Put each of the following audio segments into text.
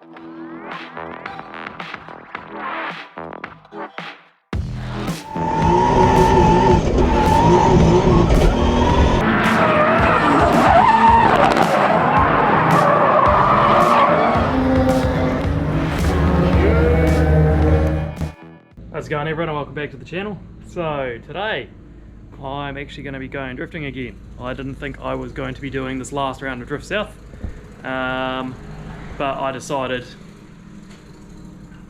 How's it going, everyone, and welcome back to the channel. So today I'm actually going to be going drifting again. I didn't think I was going to be doing this last round of Drift South, but I decided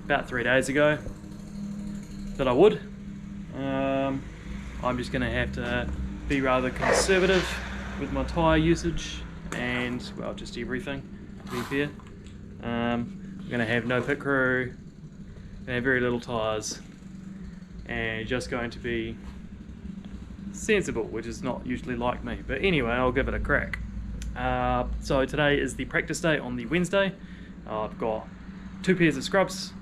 about 3 days ago that I would. I'm just going to have to be rather conservative with my tyre usage and, well, just everything, to be fair. I'm going to have no pit crew, going to have very little tyres, and just going to be sensible, which is not usually like me. But anyway, I'll give it a crack. So today is the practice day on the Wednesday. I've got 2 pairs of scrubs,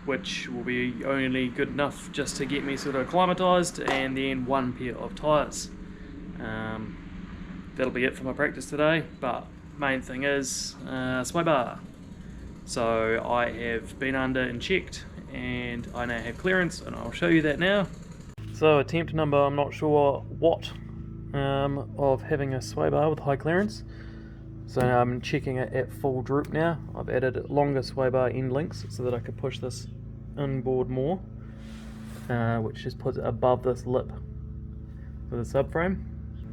which will be only good enough just to get me sort of acclimatized, and then 1 pair of tyres. That'll be it for my practice today, but main thing is sway bar. So I have been under and checked, and I now have clearance, and I'll show you that now. So attempt number, I'm not sure what, of having a sway bar with high clearance. So now I'm checking it at full droop now. I've added longer sway bar end links so that I could push this inboard more, which just puts it above this lip for the subframe.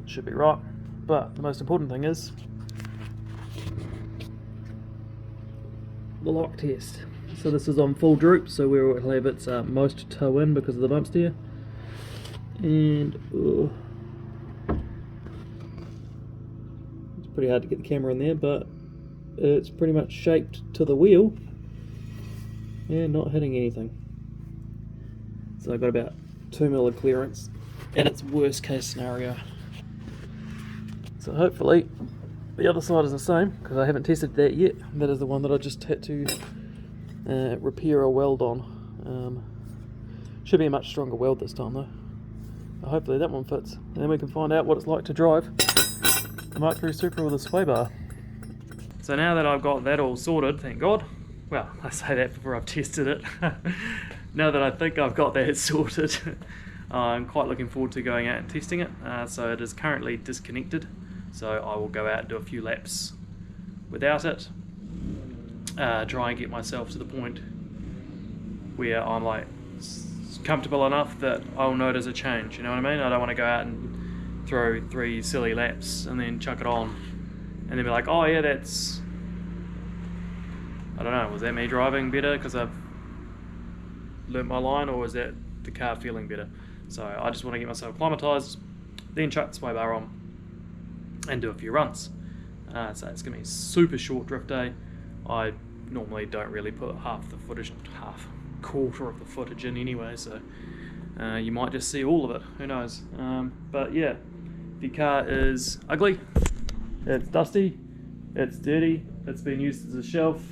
Should be right, but the most important thing is the lock test. So this is on full droop, so we'll have its most toe in because of the bump steer. And it's pretty hard to get the camera in there, but it's pretty much shaped to the wheel and not hitting anything. So I've got about 2 mil of clearance at its worst case scenario. So hopefully the other side is the same, because I haven't tested that yet. That is the one that I just had to repair a weld on. Should be a much stronger weld this time though. But hopefully that one fits, and then we can find out what it's like to drive the Mark III Supra with a sway bar. So now that I've got that all sorted, thank God. Well, I say that before I've tested it. Now that I think I've got that sorted, I'm quite looking forward to going out and testing it. So it is currently disconnected. So I will go out and do a few laps without it, try and get myself to the point where I'm like comfortable enough that I'll notice a change, you know what I mean? I don't want to go out and throw 3 silly laps and then chuck it on and then be like, oh yeah, that's, I don't know, was that me driving better because I've learnt my line, or was that the car feeling better? So I just want to get myself acclimatized, then chuck the sway bar on and do a few runs. So it's going to be a super short drift day. I normally don't really put quarter of the footage in anyway, so you might just see all of it, who knows. But yeah, the car is ugly, it's dusty, it's dirty, it's been used as a shelf.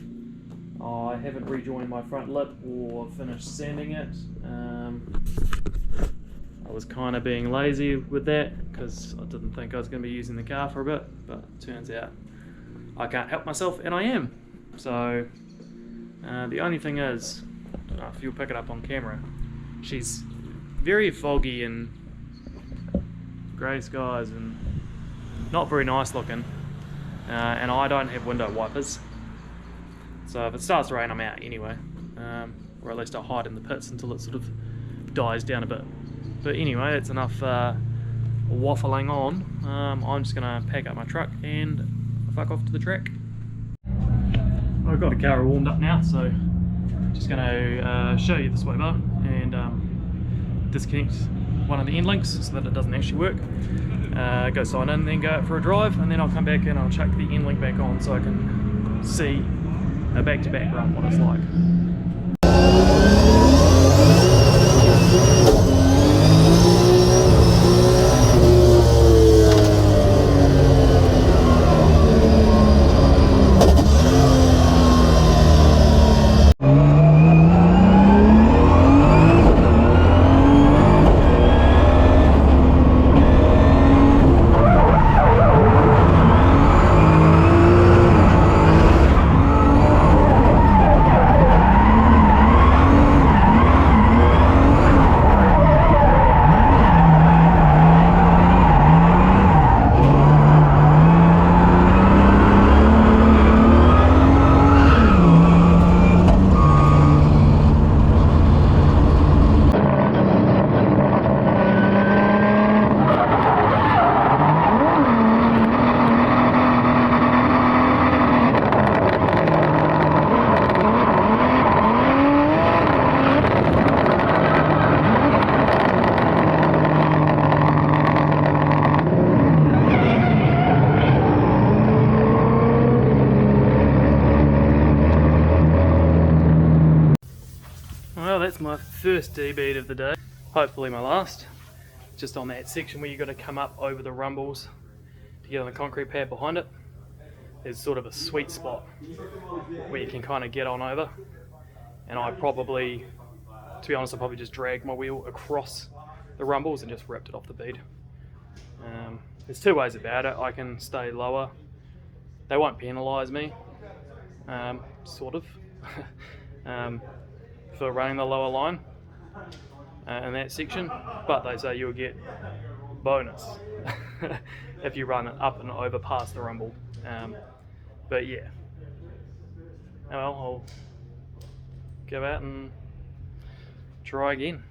I haven't rejoined my front lip or finished sanding it. I was kind of being lazy with that because I didn't think I was going to be using the car for a bit, but it turns out I can't help myself, and I am. So the only thing is, I don't know if you'll pick it up on camera, she's very foggy and grey skies and not very nice looking, and I don't have window wipers, so if it starts to rain I'm out anyway, or at least I'll hide in the pits until it sort of dies down a bit. But anyway, that's enough waffling on. I'm just going to pack up my truck and fuck off to the track. I've got the car all warmed up now, so just going to show you the sway bar and disconnect one of the end links so that it doesn't actually work. Go sign in, then go out for a drive, and then I'll come back and I'll chuck the end link back on so I can see a back-to-back run what it's like. guys, my first debeat of the day, hopefully my last, just on that section where you've got to come up over the rumbles to get on the concrete pad behind it. There's sort of a sweet spot where you can kind of get on over, and I probably, to be honest, I probably just dragged my wheel across the rumbles and just ripped it off the bead. There's two ways about it. I can stay lower, they won't penalise me, sort of, for running the lower line in that section, but they say you'll get bonus if you run it up and over past the rumble. But yeah, well, I'll go out and try again.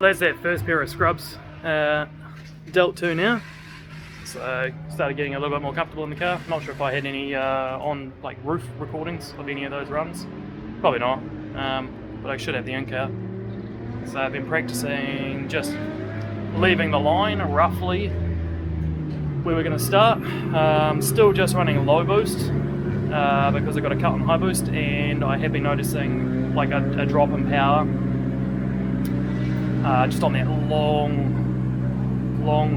That's that first pair of scrubs dealt to now, so started getting a little bit more comfortable in the car. Not sure if I had any on like roof recordings of any of those runs, probably not, but I should have the in-car. So I've been practicing just leaving the line roughly where we're going to start. Still just running low boost because I got a cut on high boost, and I have been noticing like a drop in power just on that long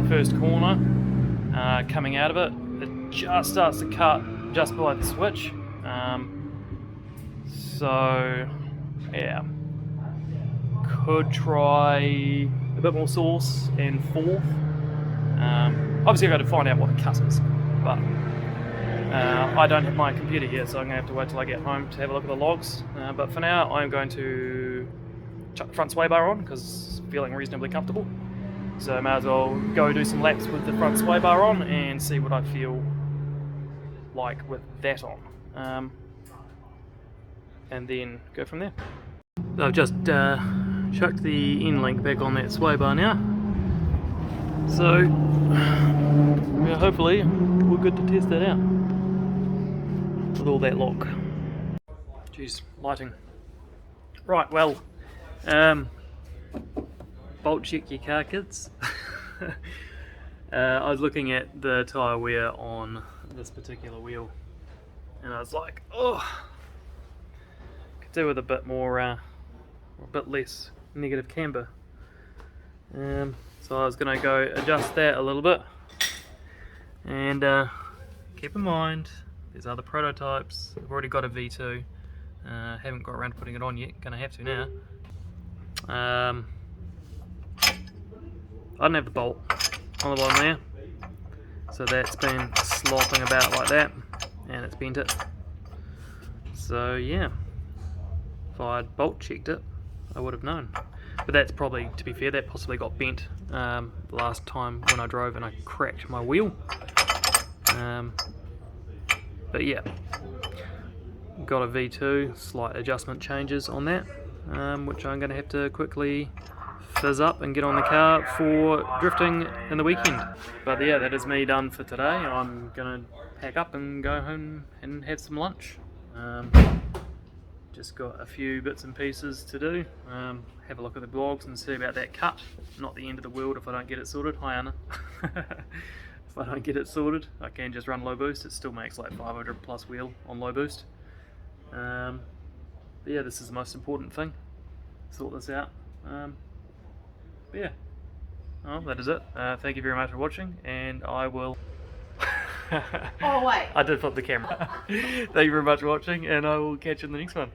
first corner coming out of it. It just starts to cut just below the switch. So yeah, could try a bit more sauce and fourth. Obviously I've got to find out what the cut is, but I don't have my computer here, so I'm going to have to wait till I get home to have a look at the logs. But for now I'm going to chuck the front sway bar on because I'm feeling reasonably comfortable. So I may as well go do some laps with the front sway bar on and see what I feel like with that on. And then go from there. So I've just chucked the end link back on that sway bar now. So yeah, hopefully we're good to test that out with all that lock. Jeez, lighting. Right, well, bolt check your car, kids. I was looking at the Tyre Wear on this particular wheel, and I was like, oh, could do with a bit more, a bit less negative camber. So I was going to go adjust that a little bit, and keep in mind there's other prototypes. I've already got a V2, haven't got around to putting it on yet, going to have to now. I don't have the bolt on the bottom there, so that's been slopping about like that, and it's bent it. So yeah, if I'd bolt checked it, I would have known. But that's probably, to be fair, that possibly got bent last time when I drove and I cracked my wheel. But yeah, got a V2, slight adjustment changes on that, which I'm going to have to quickly fizz up and get on the car for drifting in the weekend. But yeah, that is me done for today. I'm going to pack up and go home and have some lunch. Just got a few bits and pieces to do. Have a look at the blogs and see about that cut. Not the end of the world if I don't get it sorted. Hi Anna. If I don't get it sorted, I can just run low boost. It still makes like 500 plus wheel on low boost. But yeah, this is the most important thing. Sort this out. But yeah, oh, that is it. Thank you very much for watching, and I will... Oh wait. I did flip the camera. Thank you very much for watching, and I will catch you in the next one.